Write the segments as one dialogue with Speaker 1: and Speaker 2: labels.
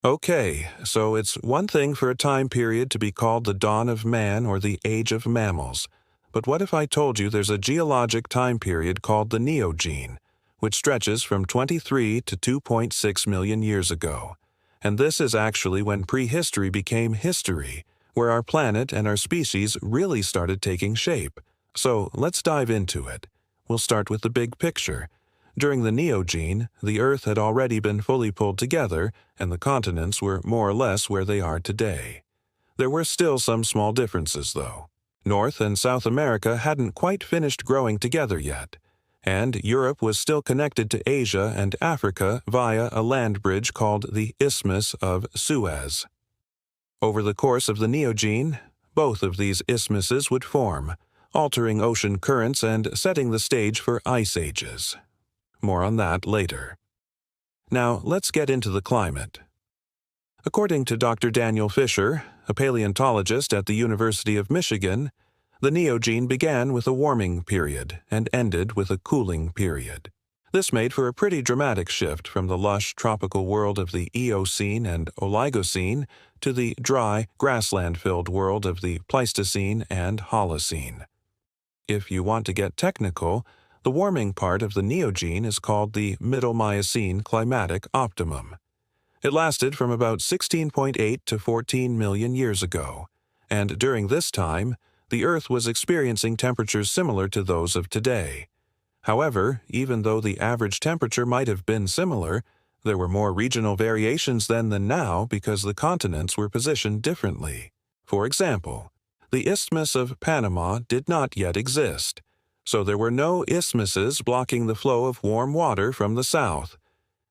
Speaker 1: Okay, so it's one thing for a time period to be called the dawn of man or the age of mammals. But what if I told you there's a geologic time period called the Neogene, which stretches from 23 to 2.6 million years ago? And this is actually when prehistory became history, where our planet and our species really started taking shape. So let's dive into it. We'll start with the big picture. During the Neogene, the Earth had already been fully pulled together, and the continents were more or less where they are today. There were still some small differences, though. North and South America hadn't quite finished growing together yet, and Europe was still connected to Asia and Africa via a land bridge called the Isthmus of Suez. Over the course of the Neogene, both of these isthmuses would form, altering ocean currents and setting the stage for ice ages. More on that later. Now, let's get into the climate. According to Dr. Daniel Fisher, a paleontologist at the University of Michigan, the Neogene began with a warming period and ended with a cooling period. This made for a pretty dramatic shift from the lush tropical world of the Eocene and Oligocene to the dry, grassland-filled world of the Pleistocene and Holocene. If you want to get technical, the warming part of the Neogene is called the Middle Miocene climatic optimum. It lasted from about 16.8 to 14 million years ago, and during this time, the Earth was experiencing temperatures similar to those of today. However, even though the average temperature might have been similar, there were more regional variations then than now because the continents were positioned differently. For example, the Isthmus of Panama did not yet exist, so there were no isthmuses blocking the flow of warm water from the south.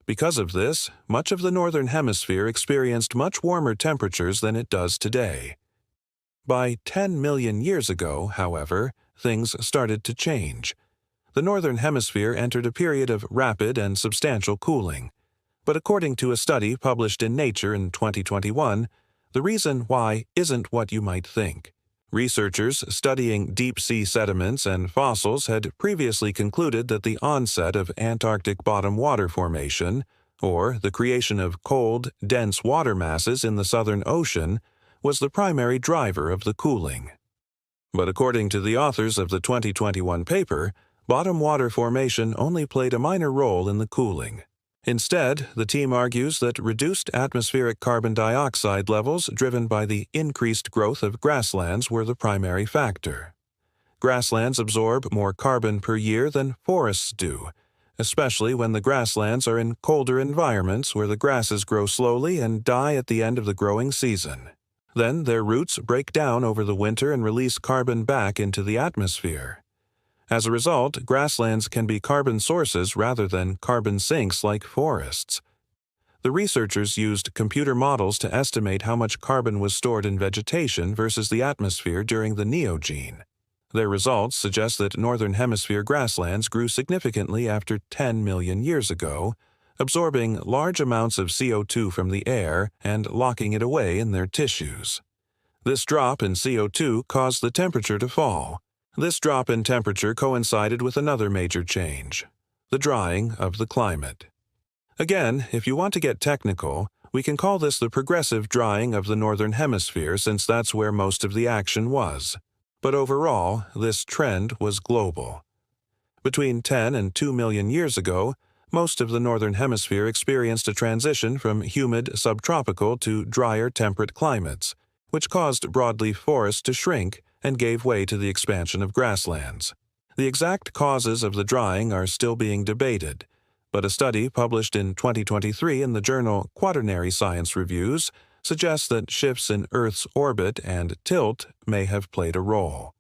Speaker 1: Because of this, much of the northern hemisphere experienced much warmer temperatures than it does today. By 10 million years ago, however, things started to change. The northern hemisphere entered a period of rapid and substantial cooling. But according to a study published in Nature in 2021, the reason why isn't what you might think. Researchers studying deep-sea sediments and fossils had previously concluded that the onset of Antarctic bottom water formation, or the creation of cold, dense water masses in the Southern Ocean, was the primary driver of the cooling. But according to the authors of the 2021 paper, bottom water formation only played a minor role in the cooling. Instead, the team argues that reduced atmospheric carbon dioxide levels driven by the increased growth of grasslands were the primary factor. Grasslands absorb more carbon per year than forests do, especially when the grasslands are in colder environments where the grasses grow slowly and die at the end of the growing season. Then their roots break down over the winter and release carbon back into the atmosphere. As a result, grasslands can be carbon sources rather than carbon sinks like forests. The researchers used computer models to estimate how much carbon was stored in vegetation versus the atmosphere during the Neogene. Their results suggest that northern hemisphere grasslands grew significantly after 10 million years ago, absorbing large amounts of CO2 from the air and locking it away in their tissues. This drop in CO2 caused the temperature to fall. This drop in temperature coincided with another major change, the drying of the climate. Again, if you want to get technical, we can call this the progressive drying of the northern hemisphere since that's where most of the action was. But overall, this trend was global. Between 10 and 2 million years ago, most of the northern hemisphere experienced a transition from humid subtropical to drier temperate climates, which caused broadleaf forests to shrink and gave way to the expansion of grasslands. The exact causes of the drying are still being debated, but a study published in 2023 in the journal Quaternary Science Reviews suggests that shifts in Earth's orbit and tilt may have played a role.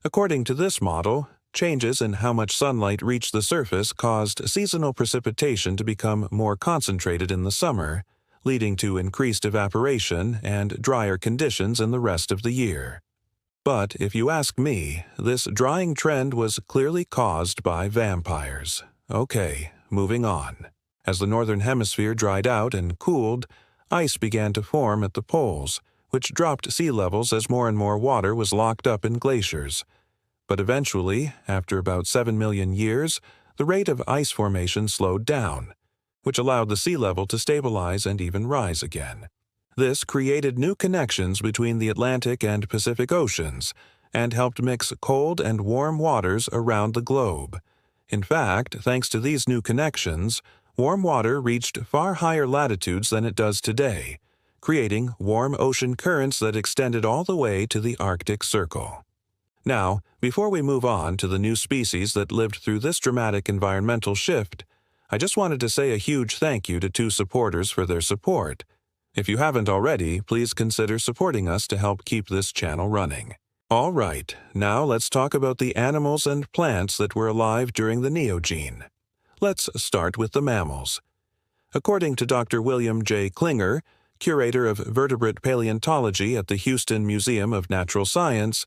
Speaker 1: According to this model, changes in how much sunlight reached the surface caused seasonal precipitation to become more concentrated in the summer, leading to increased evaporation and drier conditions in the rest of the year. But if you ask me, this drying trend was clearly caused by vampires. Okay, moving on. As the northern hemisphere dried out and cooled, ice began to form at the poles, which dropped sea levels as more and more water was locked up in glaciers. But eventually, after about 7 million years, the rate of ice formation slowed down. which allowed the sea level to stabilize and even rise again. This created new connections between the Atlantic and Pacific Oceans and helped mix cold and warm waters around the globe. In fact, thanks to these new connections, warm water reached far higher latitudes than it does today, creating warm ocean currents that extended all the way to the Arctic Circle. Now, before we move on to the new species that lived through this dramatic environmental shift, I just wanted to say a huge thank you to two supporters for their support. If you haven't already, please consider supporting us to help keep this channel running. All right, now let's talk about the animals and plants that were alive during the Neogene. Let's start with the mammals. According to Dr. William J. Klinger, curator of vertebrate paleontology at the Houston Museum of Natural Science,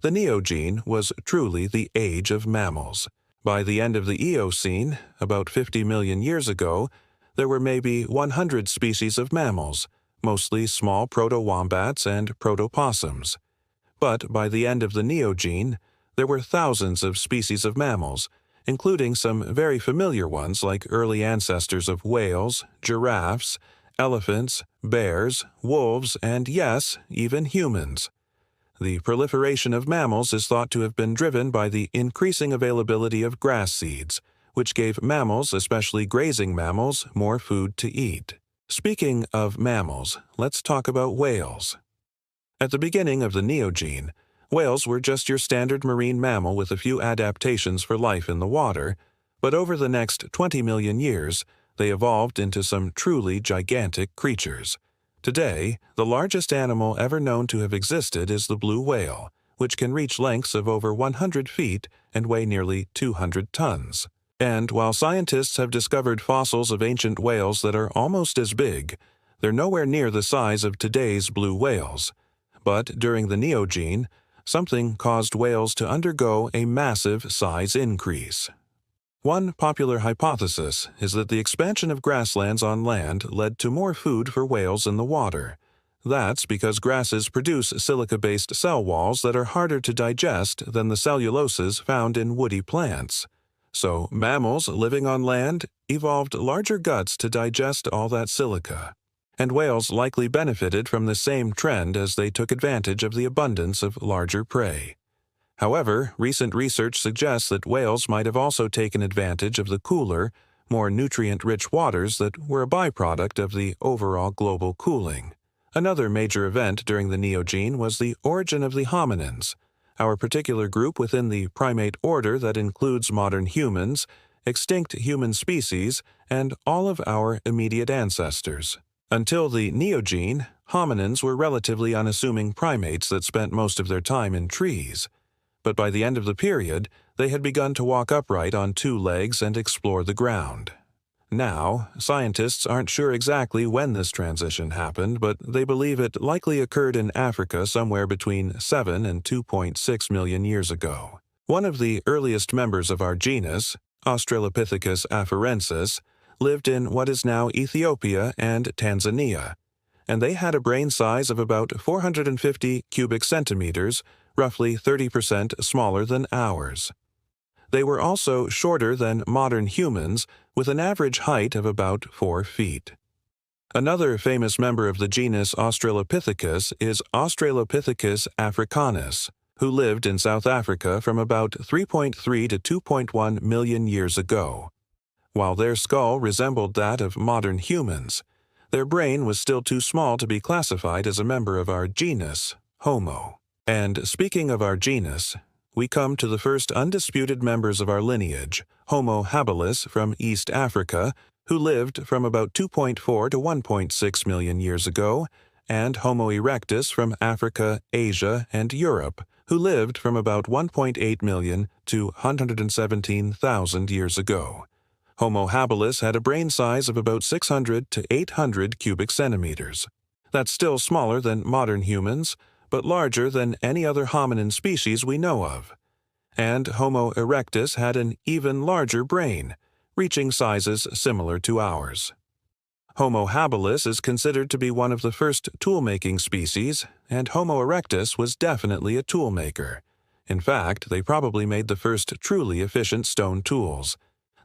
Speaker 1: the Neogene was truly the age of mammals. By the end of the Eocene, about 50 million years ago, there were maybe 100 species of mammals, mostly small proto-wombats and proto-possums. But by the end of the Neogene, there were thousands of species of mammals, including some very familiar ones like early ancestors of whales, giraffes, elephants, bears, wolves, and yes, even humans. The proliferation of mammals is thought to have been driven by the increasing availability of grass seeds, which gave mammals, especially grazing mammals, more food to eat. Speaking of mammals, let's talk about whales. At the beginning of the Neogene, whales were just your standard marine mammal with a few adaptations for life in the water, but over the next 20 million years, they evolved into some truly gigantic creatures. Today, the largest animal ever known to have existed is the blue whale, which can reach lengths of over 100 feet and weigh nearly 200 tons. And while scientists have discovered fossils of ancient whales that are almost as big, they're nowhere near the size of today's blue whales. But during the Neogene, something caused whales to undergo a massive size increase. One popular hypothesis is that the expansion of grasslands on land led to more food for whales in the water. That's because grasses produce silica-based cell walls that are harder to digest than the celluloses found in woody plants. So mammals living on land evolved larger guts to digest all that silica. And whales likely benefited from the same trend as they took advantage of the abundance of larger prey. However, recent research suggests that whales might have also taken advantage of the cooler, more nutrient-rich waters that were a byproduct of the overall global cooling. Another major event during the Neogene was the origin of the hominins, our particular group within the primate order that includes modern humans, extinct human species, and all of our immediate ancestors. Until the Neogene, hominins were relatively unassuming primates that spent most of their time in trees. But by the end of the period, they had begun to walk upright on two legs and explore the ground. Now, scientists aren't sure exactly when this transition happened, but they believe it likely occurred in Africa somewhere between 7 and 2.6 million years ago. One of the earliest members of our genus, Australopithecus afarensis, lived in what is now Ethiopia and Tanzania, and they had a brain size of about 450 cubic centimeters, roughly 30% smaller than ours. They were also shorter than modern humans, with an average height of about 4 feet. Another famous member of the genus Australopithecus is Australopithecus africanus, who lived in South Africa from about 3.3 to 2.1 million years ago. While their skull resembled that of modern humans, their brain was still too small to be classified as a member of our genus, Homo. And speaking of our genus, we come to the first undisputed members of our lineage, Homo habilis from East Africa, who lived from about 2.4 to 1.6 million years ago, and Homo erectus from Africa, Asia, and Europe, who lived from about 1.8 million to 117,000 years ago. Homo habilis had a brain size of about 600 to 800 cubic centimeters. That's still smaller than modern humans, but larger than any other hominin species we know of. And Homo erectus had an even larger brain, reaching sizes similar to ours. Homo habilis is considered to be one of the first tool-making species, and Homo erectus was definitely a tool-maker. In fact, they probably made the first truly efficient stone tools.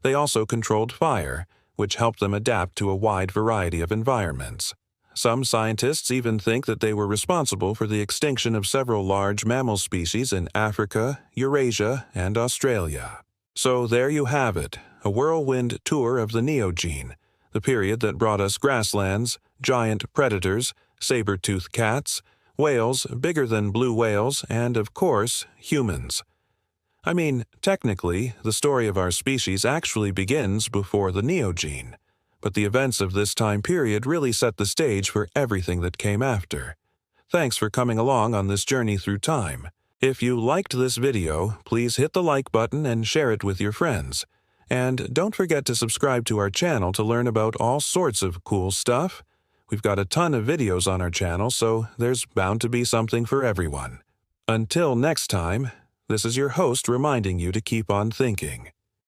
Speaker 1: They also controlled fire, which helped them adapt to a wide variety of environments. Some scientists even think that they were responsible for the extinction of several large mammal species in Africa, Eurasia, and Australia. So there you have it, a whirlwind tour of the Neogene, the period that brought us grasslands, giant predators, saber-toothed cats, whales bigger than blue whales, and, of course, humans. I mean, technically, the story of our species actually begins before the Neogene, but the events of this time period really set the stage for everything that came after. Thanks for coming along on this journey through time. If you liked this video, please hit the like button and share it with your friends. And don't forget to subscribe to our channel to learn about all sorts of cool stuff. We've got a ton of videos on our channel, so there's bound to be something for everyone. Until next time, this is your host reminding you to keep on thinking.